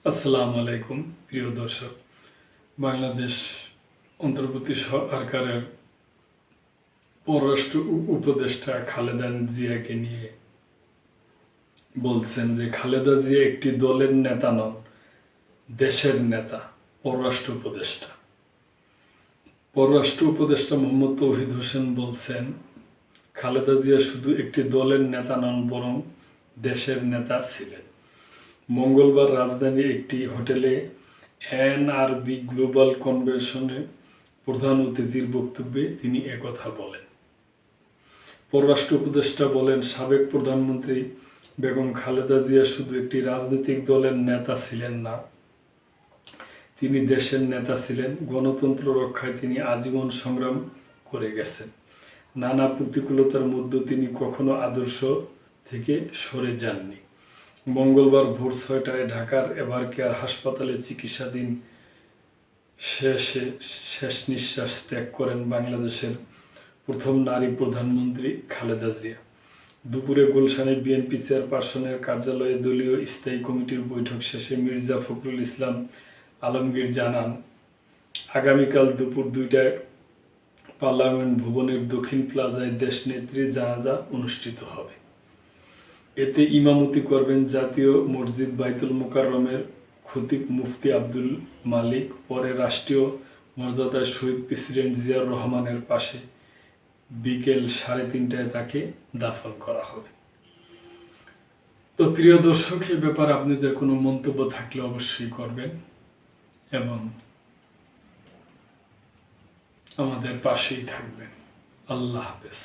আসসালামু আলাইকুম প্রিয় দর্শক। বাংলাদেশ অন্তর্বর্তী সরকারের পররাষ্ট্র উপদেষ্টা খালেদা জিয়াকে নিয়ে বলছেন যে খালেদা জিয়া একটি দলের নেতা নন, দেশের নেতা। পররাষ্ট্র উপদেষ্টা মোহাম্মদ তৌহিদ হোসেন বলছেন, খালেদা জিয়া শুধু একটি দলের নেতা নন, বরং দেশের নেতা ছিলেন। মঙ্গলবার রাজধানীর একটি হোটেলে এনআরবি গ্লোবাল কনভেনশনে প্রধান অতিথির বক্তব্যে তিনি একথা বলেন। পররাষ্ট্র উপদেষ্টা বলেন, সাবেক প্রধানমন্ত্রী বেগম খালেদা জিয়া শুধু একটি রাজনৈতিক দলের নেতা ছিলেন না, তিনি দেশের নেতা ছিলেন। গণতন্ত্র রক্ষায় তিনি আজীবন সংগ্রাম করে গেছেন। নানা প্রতিকূলতার মধ্যে তিনি কখনো আদর্শ থেকে সরে যাননি। মঙ্গলবার ভোর 6টায় ঢাকার এভারকেয়ার হাসপাতালে চিকিৎসাধীন শেষ নিঃশ্বাস ত্যাগ করেন বাংলাদেশের প্রথম নারী প্রধানমন্ত্রী খালেদা জিয়া। দুপুরে গুলশানে বিএনপি চেয়ারপারসনের কার্যালয়ে দলীয় স্থায়ী কমিটির বৈঠক শেষে মির্জা ফখরুল ইসলাম আলমগীর জানান, আগামীকাল দুপুর 2টায় পার্লামেন্ট ভবনের দক্ষিণ প্লাজায় দেশনেত্রীর জানাজা অনুষ্ঠিত হবে। এতে ইমামতি করবেন জাতীয় মসজিদ বাইতুল মোকাররমের খতিব মুফতি আব্দুল মালিক। পরে রাষ্ট্রীয় মর্যাদায় শহীদ প্রেসিডেন্ট জিয়াউর রহমানের পাশে বিকেল 3:30টায় তাকে দাফন করা হবে। তো প্রিয় দর্শক, এ ব্যাপারে আপনাদের কোনো মন্তব্য থাকলে অবশ্যই করবেন এবং আমাদের পাশেই থাকবেন। আল্লাহ হাফেজ।